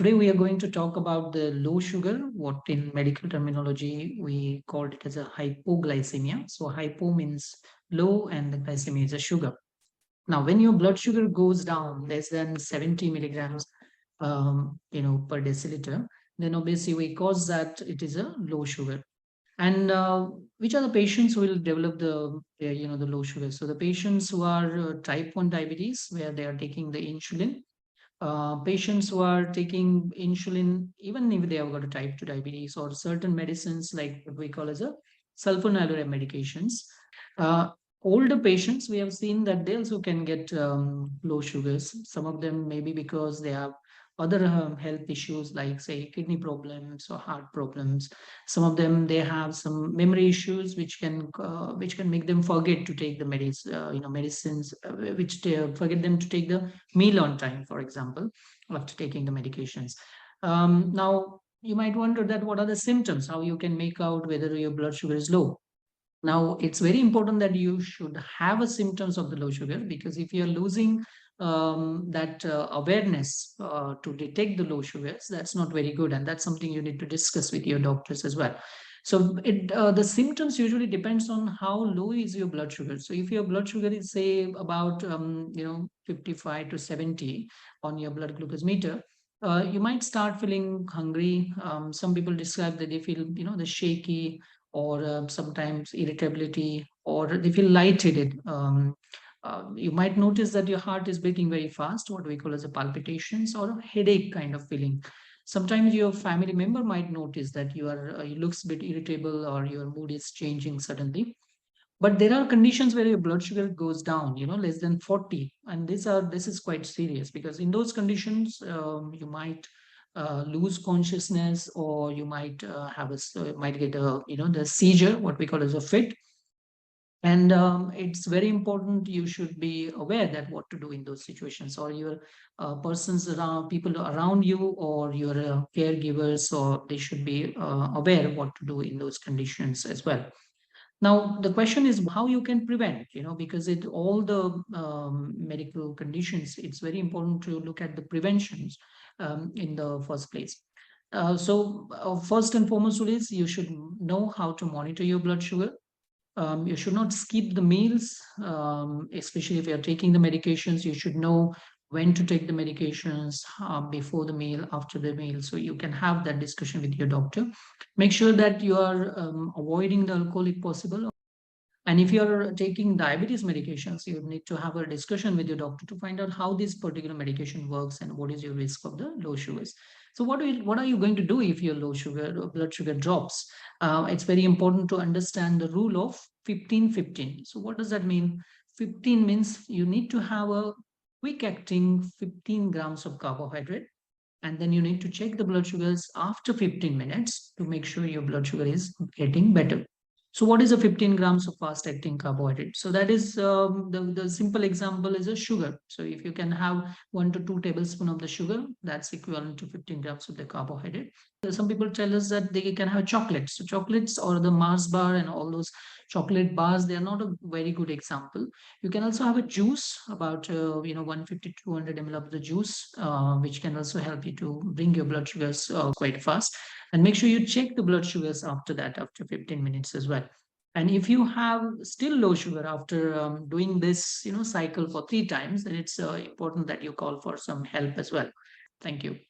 Today we are going to talk about the low sugar, what in medical terminology we called it as a hypoglycemia. So hypo means low and the glycemia is a sugar. Now, when your blood sugar goes down less than 70 milligrams, per deciliter, then obviously we cause that it is a low sugar. And which are the patients who will develop the low sugar? So the patients who are type 1 diabetes, where they are taking the insulin, patients who are taking insulin, even if they have got a type 2 diabetes, or certain medicines like what we call as a sulfonylurea medications. Uh, Older patients, we have seen that they also can get low sugars. Some of them maybe because they have other health issues like say kidney problems or heart problems. Some of them they have some memory issues which can make them forget to take the medicines, which they forget them to take the meal on time, for example, after taking the medications. Now, you might wonder that what are the symptoms, how you can make out whether your blood sugar is low. Now, it's very important that you should have a symptoms of the low sugar, because if you're losing that awareness to detect the low sugars, that's not very good. And that's something you need to discuss with your doctors as well. So the symptoms usually depends on how low is your blood sugar. So if your blood sugar is say about 55 to 70 on your blood glucose meter, you might start feeling hungry. Some people describe that they feel the shaky, or sometimes irritability, or they feel lightheaded. You might notice that your heart is beating very fast, what we call as a palpitations, or a headache kind of feeling. Sometimes your family member might notice that you looks a bit irritable, or your mood is changing suddenly. But there are conditions where your blood sugar goes down, less than 40, and this is quite serious, because in those conditions you might lose consciousness, or you might might get the seizure, what we call as a fit. And it's very important you should be aware that what to do in those situations, or your persons around, people around you, or your caregivers, or they should be aware what to do in those conditions as well. Now, the question is how you can prevent, because it all the medical conditions, it's very important to look at the preventions in the first place. First and foremost is you should know how to monitor your blood sugar. You should not skip the meals, especially if you're taking the medications. You should know when to take the medications, before the meal, after the meal. So you can have that discussion with your doctor. Make sure that you are avoiding the alcohol if possible. And if you're taking diabetes medications, you need to have a discussion with your doctor to find out how this particular medication works and what is your risk of the low sugars. So what are you going to do if your blood sugar drops? It's very important to understand the rule of 15-15. So what does that mean? 15 means you need to have a quick acting 15 grams of carbohydrate, and then you need to check the blood sugars after 15 minutes to make sure your blood sugar is getting better. So what is a 15 grams of fast acting carbohydrate? So that is the simple example is a sugar. So if you can have 1 to 2 tablespoons of the sugar, that's equivalent to 15 grams of the carbohydrate. Some people tell us that they can have chocolates. So chocolates or the Mars bar and all those chocolate bars, they are not a very good example. You can also have a juice, about 150 to 200 ml of the juice, which can also help you to bring your blood sugars quite fast. And make sure you check the blood sugars after that, after 15 minutes as well. And if you have still low sugar after doing this cycle for 3 times, then it's important that you call for some help as well. Thank you.